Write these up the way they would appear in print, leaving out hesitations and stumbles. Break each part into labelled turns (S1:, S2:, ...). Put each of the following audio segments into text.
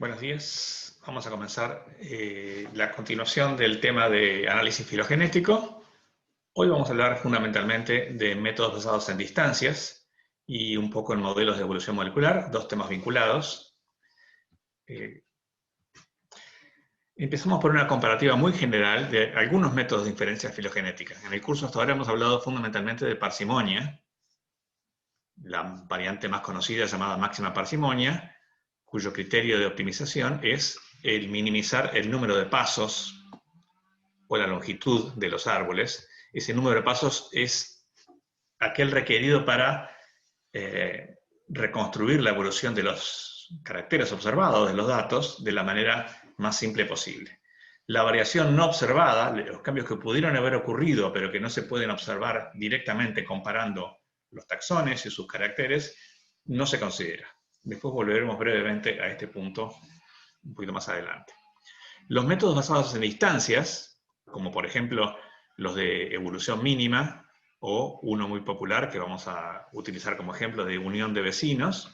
S1: Buenos días. Vamos a comenzar la continuación del tema de análisis filogenético. Hoy vamos a hablar fundamentalmente de métodos basados en distancias y un poco en modelos de evolución molecular, dos temas vinculados. Empezamos por una comparativa muy general de algunos métodos de inferencia filogenética. En el curso hasta ahora hemos hablado fundamentalmente de parsimonia, la variante más conocida llamada máxima parsimonia, cuyo criterio de optimización es el minimizar el número de pasos o la longitud de los árboles. Ese número de pasos es aquel requerido para reconstruir la evolución de los caracteres observados, de los datos, de la manera más simple posible. La variación no observada, los cambios que pudieron haber ocurrido, pero que no se pueden observar directamente comparando los taxones y sus caracteres, no se considera. Después volveremos brevemente a este punto un poquito más adelante. Los métodos basados en distancias, como por ejemplo los de evolución mínima, o uno muy popular que vamos a utilizar como ejemplo de unión de vecinos,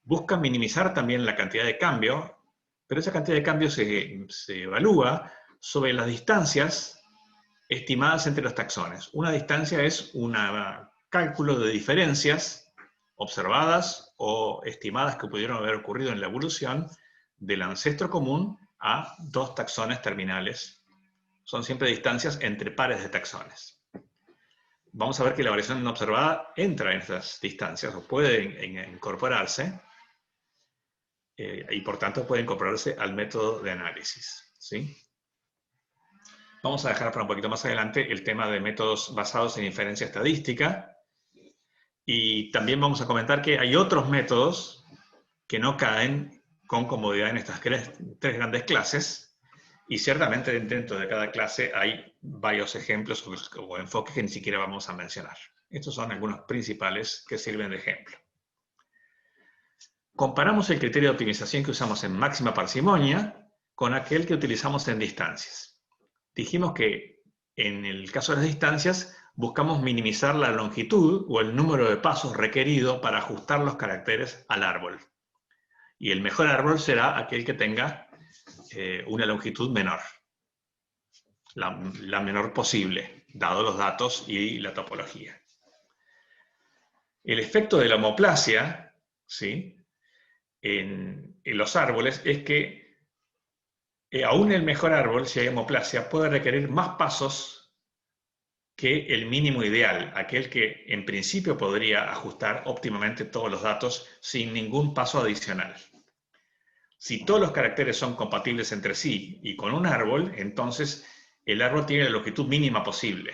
S1: buscan minimizar también la cantidad de cambio, pero esa cantidad de cambio se evalúa sobre las distancias estimadas entre los taxones. Una distancia es un cálculo de diferencias observadas o estimadas que pudieron haber ocurrido en la evolución del ancestro común a dos taxones terminales. Son siempre distancias entre pares de taxones. Vamos a ver que la variación no observada entra en estas distancias o puede incorporarse y por tanto puede incorporarse al método de análisis, ¿sí? Vamos a dejar para un poquito más adelante el tema de métodos basados en inferencia estadística. Y también vamos a comentar que hay otros métodos que no caen con comodidad en estas tres grandes clases, y ciertamente dentro de cada clase hay varios ejemplos o enfoques que ni siquiera vamos a mencionar. Estos son algunos principales que sirven de ejemplo. Comparamos el criterio de optimización que usamos en máxima parsimonia con aquel que utilizamos en distancias. Dijimos que en el caso de las distancias buscamos minimizar la longitud o el número de pasos requerido para ajustar los caracteres al árbol. Y el mejor árbol será aquel que tenga una longitud menor, la menor posible, dado los datos y la topología. El efecto de la homoplasia, ¿sí?, en los árboles es que aún el mejor árbol, si hay homoplasia, puede requerir más pasos que el mínimo ideal, aquel que en principio podría ajustar óptimamente todos los datos sin ningún paso adicional. Si todos los caracteres son compatibles entre sí y con un árbol, entonces el árbol tiene la longitud mínima posible.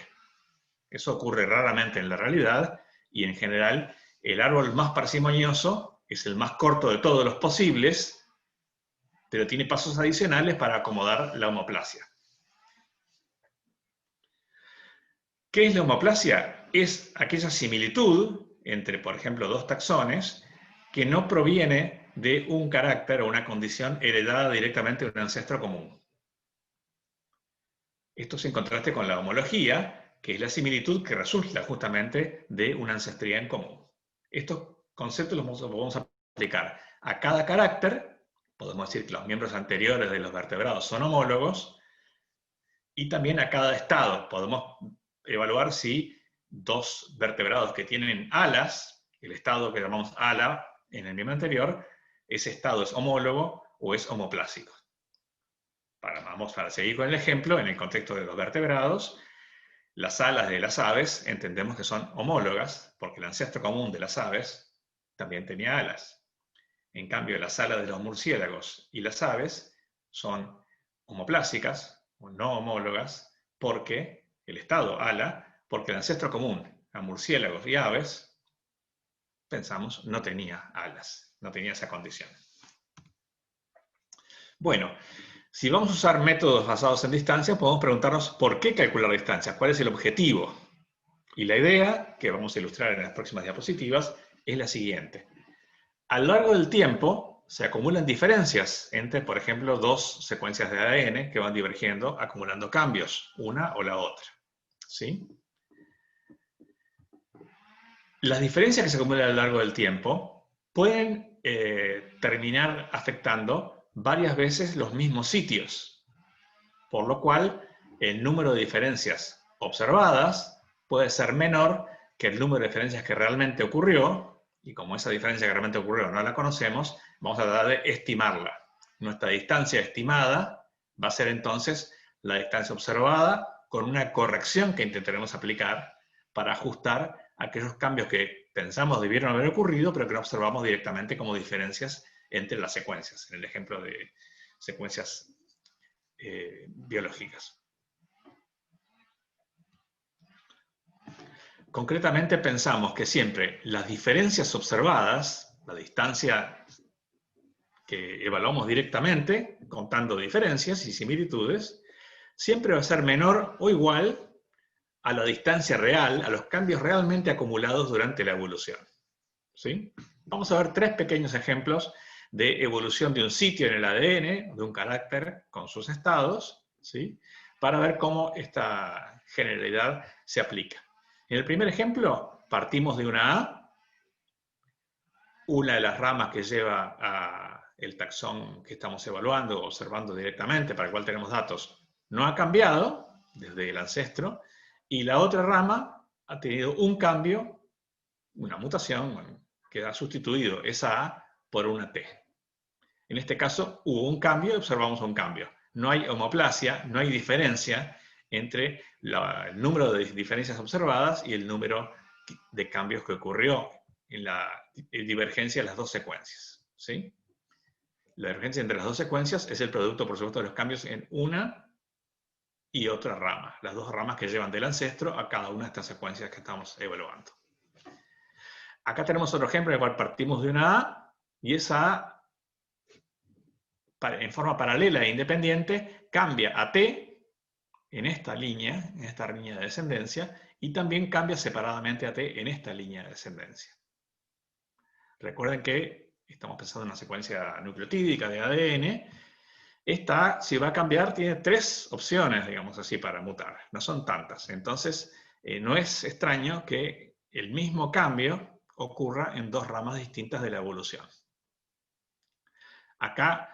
S1: Eso ocurre raramente en la realidad y en general el árbol más parsimonioso es el más corto de todos los posibles, pero tiene pasos adicionales para acomodar la homoplasia. ¿Qué es la homoplasia? Es aquella similitud entre, por ejemplo, dos taxones que no proviene de un carácter o una condición heredada directamente de un ancestro común. Esto es en contraste con la homología, que es la similitud que resulta justamente de una ancestría en común. Estos conceptos los vamos a aplicar a cada carácter. Podemos decir que los miembros anteriores de los vertebrados son homólogos, y también a cada estado. Podemos evaluar si dos vertebrados que tienen alas, el estado que llamamos ala en el miembro anterior, ese estado es homólogo o es homoplásico. Vamos a seguir con el ejemplo, en el contexto de los vertebrados, las alas de las aves entendemos que son homólogas, porque el ancestro común de las aves también tenía alas. En cambio, las alas de los murciélagos y las aves son homoplásicas o no homólogas, porque el estado ala, porque el ancestro común a murciélagos y aves, pensamos, no tenía alas, no tenía esa condición. Bueno, si vamos a usar métodos basados en distancia, podemos preguntarnos por qué calcular distancias, cuál es el objetivo. Y la idea, que vamos a ilustrar en las próximas diapositivas, es la siguiente. A lo largo del tiempo se acumulan diferencias entre, por ejemplo, dos secuencias de ADN que van divergiendo, acumulando cambios, una o la otra, ¿sí? Las diferencias que se acumulan a lo largo del tiempo pueden terminar afectando varias veces los mismos sitios, por lo cual el número de diferencias observadas puede ser menor que el número de diferencias que realmente ocurrió, y como esa diferencia que realmente ocurrió no la conocemos, vamos a tratar de estimarla. Nuestra distancia estimada va a ser entonces la distancia observada con una corrección que intentaremos aplicar para ajustar aquellos cambios que pensamos debieron haber ocurrido, pero que no observamos directamente como diferencias entre las secuencias, en el ejemplo de secuencias biológicas. Concretamente pensamos que siempre las diferencias observadas, la distancia que evaluamos directamente, contando diferencias y similitudes, siempre va a ser menor o igual a la distancia real, a los cambios realmente acumulados durante la evolución. ¿Sí? Vamos a ver 3 pequeños ejemplos de evolución de un sitio en el ADN, de un carácter con sus estados, ¿sí? Para ver cómo esta generalidad se aplica. En el primer ejemplo, partimos de una A, una de las ramas que lleva al taxón que estamos evaluando, observando directamente, para el cual tenemos datos, no ha cambiado desde el ancestro, y la otra rama ha tenido un cambio, una mutación, que ha sustituido esa A por una T. En este caso hubo un cambio y observamos un cambio. No hay homoplasia, no hay diferencia entre el número de diferencias observadas y el número de cambios que ocurrió en la divergencia de las 2 secuencias. ¿Sí? La divergencia entre las 2 secuencias es el producto, por supuesto, de los cambios en una y otra rama. Las 2 ramas que llevan del ancestro a cada una de estas secuencias que estamos evaluando. Acá tenemos otro ejemplo en el cual partimos de una A, y esa A, en forma paralela e independiente, cambia a T en esta línea de descendencia, y también cambia separadamente a T en esta línea de descendencia. Recuerden que estamos pensando en una secuencia nucleotídica de ADN. Esta, si va a cambiar, tiene 3 opciones, digamos así, para mutar. No son tantas. Entonces, no es extraño que el mismo cambio ocurra en 2 ramas distintas de la evolución. Acá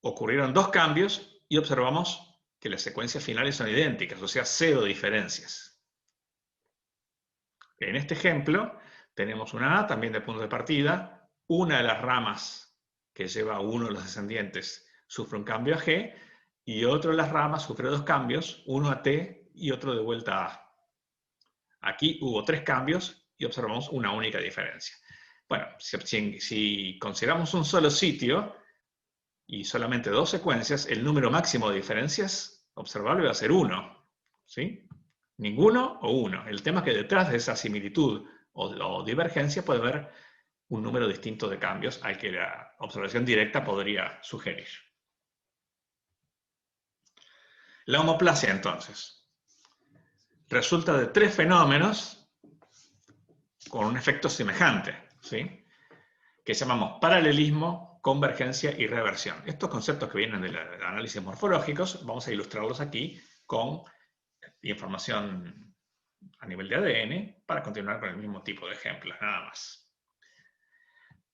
S1: ocurrieron 2 cambios y observamos que las secuencias finales son idénticas, o sea, 0 diferencias. En este ejemplo tenemos una A, también de punto de partida. Una de las ramas que lleva a uno de los descendientes sufre un cambio a G, y otra de las ramas sufre 2 cambios, uno a T y otro de vuelta a A. Aquí hubo 3 cambios y observamos una única diferencia. Bueno, si consideramos un solo sitio y solamente 2 secuencias, el número máximo de diferencias observable va a ser 1. ¿Sí? Ninguno o 1. El tema es que detrás de esa similitud o divergencia puede haber un número distinto de cambios al que la observación directa podría sugerir. La homoplasia, entonces, resulta de 3 fenómenos con un efecto semejante, ¿sí? Que llamamos paralelismo, convergencia y reversión. Estos conceptos que vienen del análisis morfológicos, vamos a ilustrarlos aquí con información a nivel de ADN para continuar con el mismo tipo de ejemplos, nada más.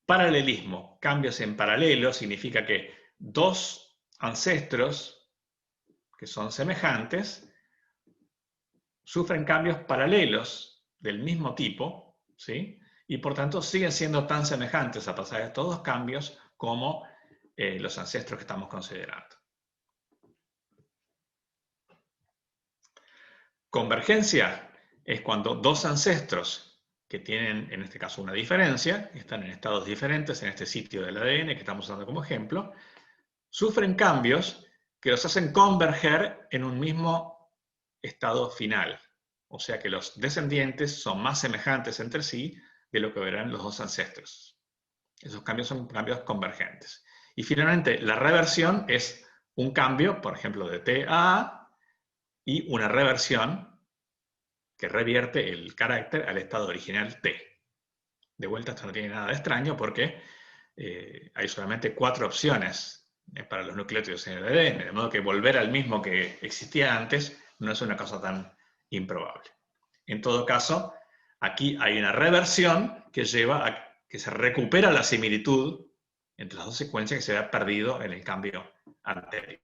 S1: Paralelismo, cambios en paralelo, significa que 2 ancestros que son semejantes sufren cambios paralelos del mismo tipo, ¿sí? Y por tanto siguen siendo tan semejantes a pesar de estos 2 cambios como los ancestros que estamos considerando. Convergencia es cuando 2 ancestros que tienen, en este caso, una diferencia, están en estados diferentes en este sitio del ADN que estamos usando como ejemplo, sufren cambios que los hacen converger en un mismo estado final. O sea que los descendientes son más semejantes entre sí de lo que verán los 2 ancestros. Esos cambios son cambios convergentes. Y finalmente, la reversión es un cambio, por ejemplo, de T a A, y una reversión que revierte el carácter al estado original T. De vuelta, esto no tiene nada de extraño porque hay solamente 4 opciones para los nucleótidos en el ADN, de modo que volver al mismo que existía antes no es una cosa tan improbable. En todo caso, aquí hay una reversión que lleva a que se recupera la similitud entre las dos secuencias que se había perdido en el cambio anterior.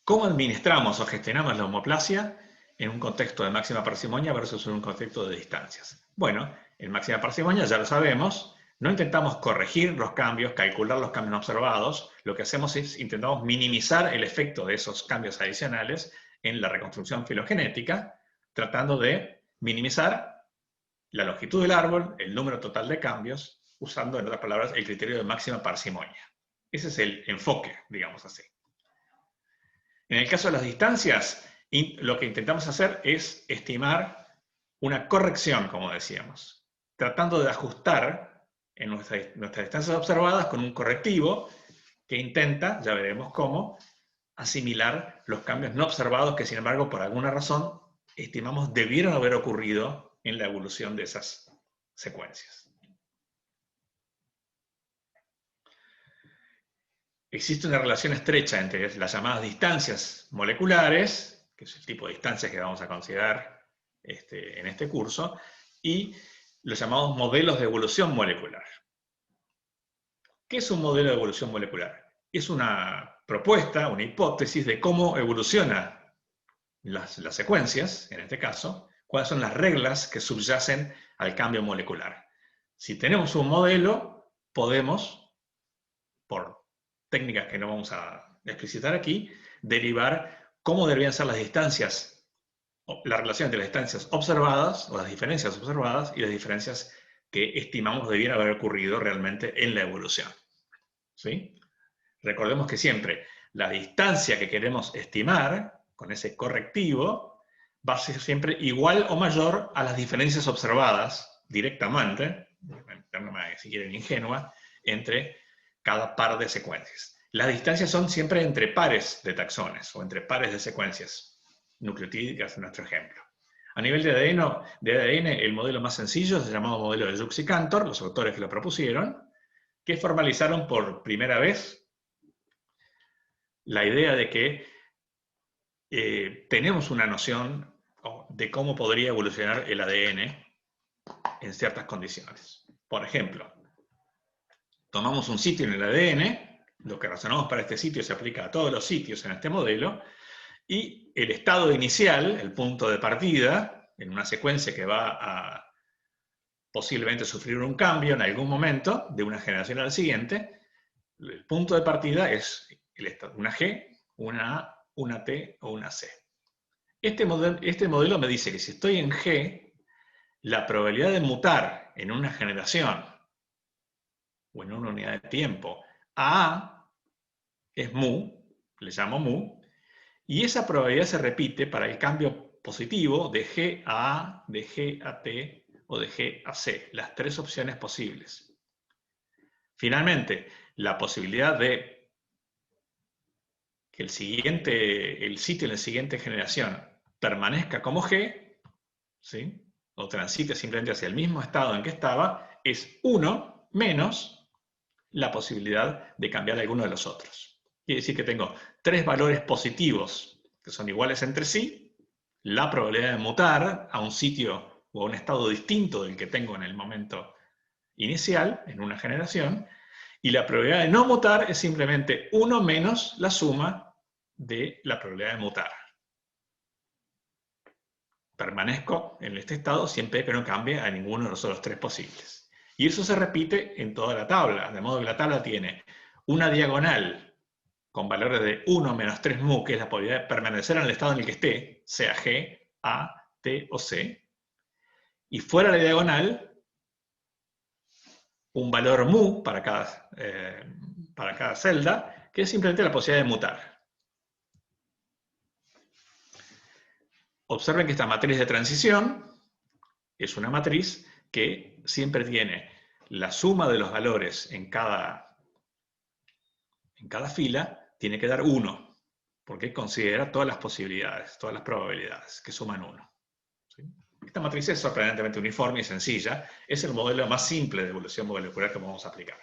S1: ¿Cómo administramos o gestionamos la homoplasia en un contexto de máxima parsimonia versus en un contexto de distancias? Bueno, en máxima parsimonia ya lo sabemos, no intentamos corregir los cambios, calcular los cambios observados, lo que hacemos es intentamos minimizar el efecto de esos cambios adicionales en la reconstrucción filogenética, tratando de minimizar la longitud del árbol, el número total de cambios, usando, en otras palabras, el criterio de máxima parsimonia. Ese es el enfoque, digamos así. En el caso de las distancias, lo que intentamos hacer es estimar una corrección, como decíamos, tratando de ajustar en nuestras distancias observadas con un correctivo que intenta, ya veremos cómo, asimilar los cambios no observados que, sin embargo, por alguna razón, estimamos debieron haber ocurrido en la evolución de esas secuencias. Existe una relación estrecha entre las llamadas distancias moleculares, que es el tipo de distancias que vamos a considerar en este curso, y los llamados modelos de evolución molecular. ¿Qué es un modelo de evolución molecular? Es una propuesta, una hipótesis de cómo evolucionan las secuencias, en este caso, cuáles son las reglas que subyacen al cambio molecular. Si tenemos un modelo, podemos, por técnicas que no vamos a explicitar aquí, derivar cómo deberían ser las distancias, la relación entre las distancias observadas, o las diferencias observadas, y las diferencias que estimamos debieran haber ocurrido realmente en la evolución. ¿Sí? Recordemos que siempre la distancia que queremos estimar, con ese correctivo, va a ser siempre igual o mayor a las diferencias observadas directamente, de una manera, si quieren, ingenua, entre cada par de secuencias. Las distancias son siempre entre pares de taxones o entre pares de secuencias nucleotídicas, en nuestro ejemplo. A nivel de ADN, el modelo más sencillo es el llamado modelo de Jukes y Cantor, los autores que lo propusieron, que formalizaron por primera vez la idea de que tenemos una noción de cómo podría evolucionar el ADN en ciertas condiciones. Por ejemplo, tomamos un sitio en el ADN, lo que razonamos para este sitio se aplica a todos los sitios en este modelo, y el estado inicial, el punto de partida, en una secuencia que va a posiblemente sufrir un cambio en algún momento, de una generación a la siguiente, el punto de partida es una G, una A, una T o una C. Este modelo me dice que si estoy en G, la probabilidad de mutar en una generación o en una unidad de tiempo a A es mu, le llamo mu, y esa probabilidad se repite para el cambio positivo de G a A, de G a T o de G a C, las tres opciones posibles. Finalmente, la posibilidad de que el sitio en la siguiente generación permanezca como G, ¿sí?, o transite simplemente hacia el mismo estado en que estaba, es 1 menos la posibilidad de cambiar alguno de los otros. Quiere decir que tengo tres valores positivos que son iguales entre sí, la probabilidad de mutar a un sitio o a un estado distinto del que tengo en el momento inicial, en una generación, y la probabilidad de no mutar es simplemente 1 menos la suma de la probabilidad de mutar. Permanezco en este estado siempre que no cambie a ninguno de los otros tres posibles. Y eso se repite en toda la tabla, de modo que la tabla tiene una diagonal con valores de 1 menos 3 mu, que es la probabilidad de permanecer en el estado en el que esté, sea G, A, T o C, y fuera de la diagonal, un valor mu para cada celda, que es simplemente la posibilidad de mutar. Observen que esta matriz de transición es una matriz que siempre tiene la suma de los valores en cada fila, tiene que dar 1, porque considera todas las posibilidades, todas las probabilidades, que suman 1. ¿Sí? Esta matriz es sorprendentemente uniforme y sencilla, es el modelo más simple de evolución molecular que vamos a aplicar.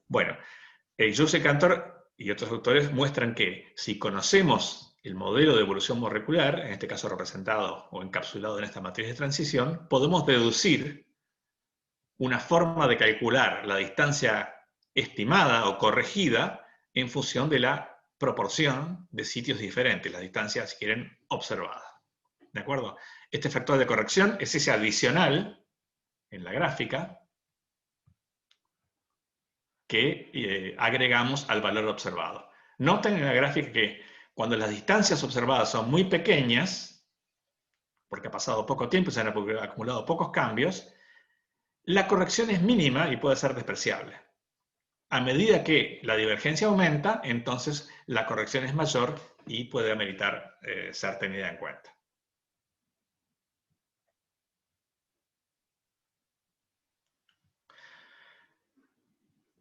S1: Bueno, Jukes y Cantor y otros autores muestran que si conocemos el modelo de evolución molecular, en este caso representado o encapsulado en esta matriz de transición, podemos deducir una forma de calcular la distancia estimada o corregida en función de la proporción de sitios diferentes, las distancias, si quieren, observadas. ¿De acuerdo? Este factor de corrección es ese adicional en la gráfica que agregamos al valor observado. Noten en la gráfica que cuando las distancias observadas son muy pequeñas, porque ha pasado poco tiempo y se han acumulado pocos cambios, la corrección es mínima y puede ser despreciable. A medida que la divergencia aumenta, entonces la corrección es mayor y puede ameritar ser tenida en cuenta.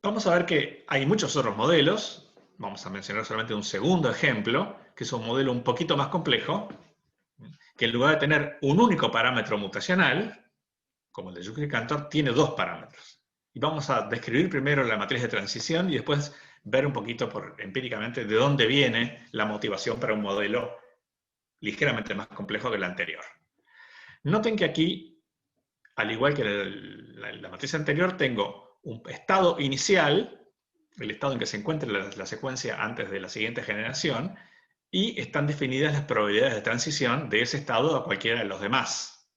S1: Vamos a ver que hay muchos otros modelos. Vamos a mencionar solamente un segundo ejemplo, que es un modelo un poquito más complejo, que en lugar de tener un único parámetro mutacional, como el de Yukley-Cantor, tiene dos parámetros. Y vamos a describir primero la matriz de transición y después ver un poquito empíricamente de dónde viene la motivación para un modelo ligeramente más complejo que el anterior. Noten que aquí, al igual que la matriz anterior, tengo un estado inicial, el estado en que se encuentra la secuencia antes de la siguiente generación, y están definidas las probabilidades de transición de ese estado a cualquiera de los demás,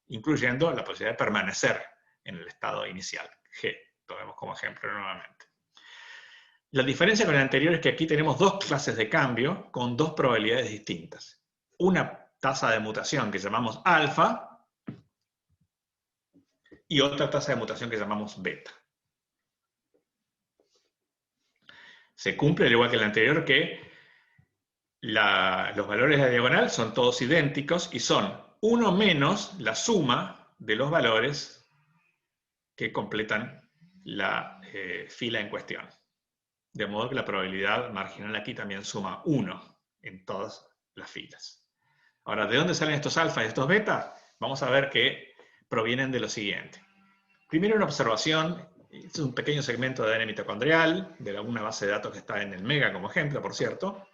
S1: incluyendo la posibilidad de permanecer en el estado inicial, G, tomemos como ejemplo nuevamente. La diferencia con el anterior es que aquí tenemos dos clases de cambio con dos probabilidades distintas. Una tasa de mutación que llamamos alfa y otra tasa de mutación que llamamos beta. Se cumple, al igual que el anterior, que los valores de la diagonal son todos idénticos y son 1 menos la suma de los valores que completan la fila en cuestión. De modo que la probabilidad marginal aquí también suma 1 en todas las filas. Ahora, ¿de dónde salen estos alfa y estos beta? Vamos a ver que provienen de lo siguiente. Primero, una observación. Este es un pequeño segmento de ADN mitocondrial, de una base de datos que está en el Mega como ejemplo, por cierto,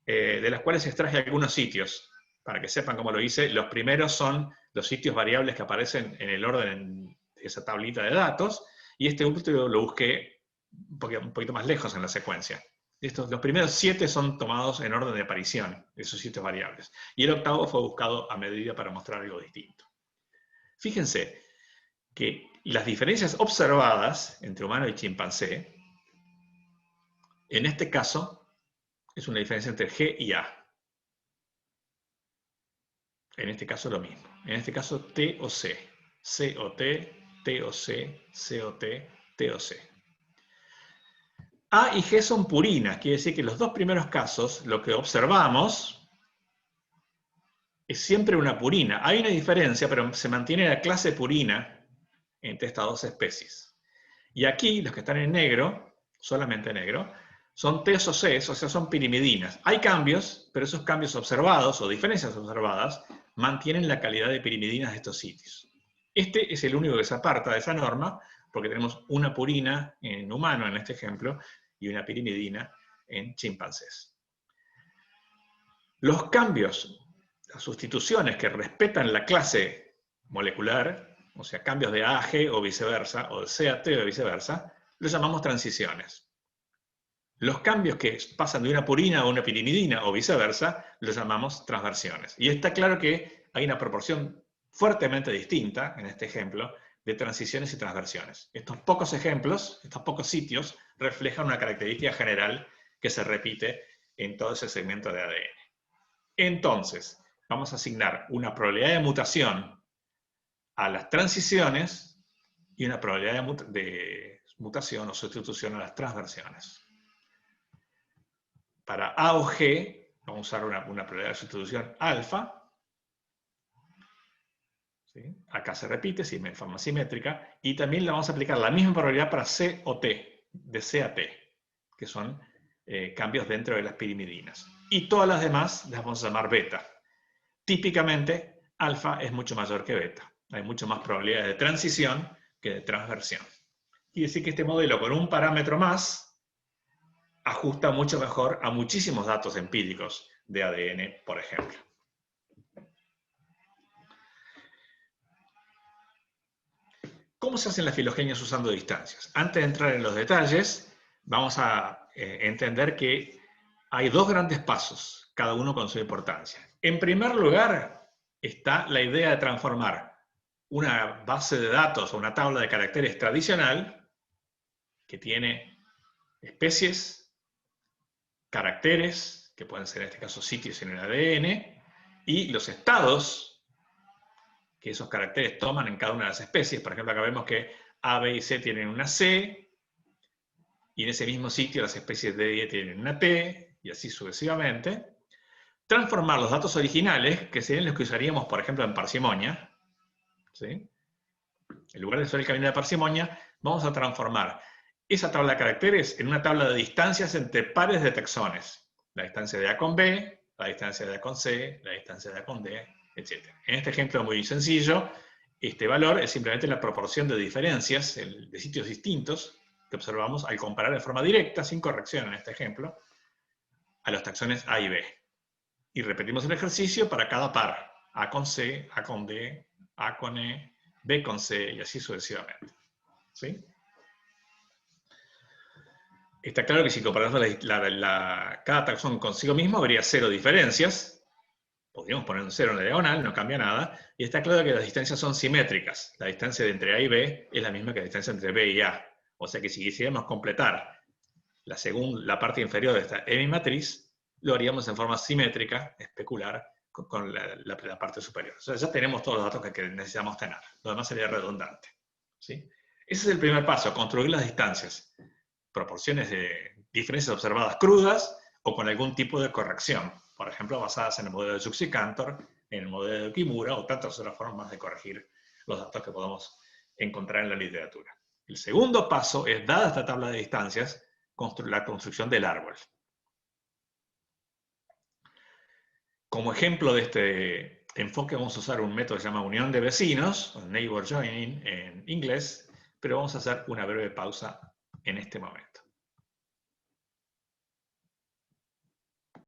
S1: de las cuales extraje algunos sitios. Para que sepan cómo lo hice, los primeros son los sitios variables que aparecen en el orden de esa tablita de datos, y este último lo busqué un poquito más lejos en la secuencia. Los primeros 7 son tomados en orden de aparición, de esos sitios variables. Y el octavo fue buscado a medida para mostrar algo distinto. Fíjense que las diferencias observadas entre humano y chimpancé, en este caso, es una diferencia entre G y A. En este caso lo mismo. En este caso T o C. C o T, T o C, C o T, T o C. A y G son purinas, quiere decir que en los dos primeros casos lo que observamos es siempre una purina. Hay una diferencia, pero se mantiene la clase purina entre estas dos especies. Y aquí, los que están en negro, solamente negro, son T o C, o sea, son pirimidinas. Hay cambios, pero esos cambios observados, o diferencias observadas, mantienen la calidad de pirimidinas de estos sitios. Este es el único que se aparta de esa norma, porque tenemos una purina en humano, en este ejemplo, y una pirimidina en chimpancés. Los cambios, las sustituciones que respetan la clase molecular, o sea, cambios de A a G o viceversa, o de C a T o viceversa, los llamamos transiciones. Los cambios que pasan de una purina a una pirimidina o viceversa, los llamamos transversiones. Y está claro que hay una proporción fuertemente distinta, en este ejemplo, de transiciones y transversiones. Estos pocos ejemplos, estos pocos sitios, reflejan una característica general que se repite en todo ese segmento de ADN. Entonces, vamos a asignar una probabilidad de mutación a las transiciones y una probabilidad de mutación o sustitución a las transversiones. Para A o G, vamos a usar una probabilidad de sustitución alfa. ¿Sí? Acá se repite en forma simétrica, y también le vamos a aplicar la misma probabilidad para C o T, de C a T, que son cambios dentro de las pirimidinas. Y todas las demás las vamos a llamar beta. Típicamente, alfa es mucho mayor que beta. Hay mucho más probabilidades de transición que de transversión. Quiere decir que este modelo, con un parámetro más, ajusta mucho mejor a muchísimos datos empíricos de ADN, por ejemplo. ¿Cómo se hacen las filogenias usando distancias? Antes de entrar en los detalles, vamos a entender que hay dos grandes pasos, cada uno con su importancia. En primer lugar, está la idea de transformar una base de datos o una tabla de caracteres tradicional que tiene especies, caracteres, que pueden ser en este caso sitios en el ADN, y los estados que esos caracteres toman en cada una de las especies. Por ejemplo, acá vemos que A, B y C tienen una C, y en ese mismo sitio las especies D y E tienen una T, y así sucesivamente. Transformar los datos originales, que serían los que usaríamos, por ejemplo, en parsimonia, ¿sí? En lugar de usar el camino de parsimonia, vamos a transformar esa tabla de caracteres en una tabla de distancias entre pares de taxones. La distancia de A con B, la distancia de A con C, la distancia de A con D, etc. En este ejemplo muy sencillo, este valor es simplemente la proporción de diferencias de sitios distintos que observamos al comparar de forma directa, sin corrección en este ejemplo, a los taxones A y B. Y repetimos el ejercicio para cada par. A con C, A con D, A con E, B con C, y así sucesivamente. ¿Sí? Está claro que si comparamos cada taxón consigo mismo, habría 0 diferencias. Podríamos poner un 0 en la diagonal, no cambia nada. Y está claro que las distancias son simétricas. La distancia de entre A y B es la misma que la distancia entre B y A. O sea que si quisiéramos completar la parte inferior de esta hemimatriz, lo haríamos en forma simétrica, especular, con la parte superior. O sea, ya tenemos todos los datos que necesitamos tener. Lo demás sería redundante. ¿Sí? Ese es el primer paso, construir las distancias. Proporciones de diferencias observadas crudas o con algún tipo de corrección. Por ejemplo, basadas en el modelo de Juxi-Cantor, en el modelo de Kimura o tantas otras formas de corregir los datos que podemos encontrar en la literatura. El segundo paso es, dada esta tabla de distancias, la construcción del árbol. Como ejemplo de este enfoque vamos a usar un método que se llama unión de vecinos, o neighbor joining en inglés, pero vamos a hacer una breve pausa en este momento.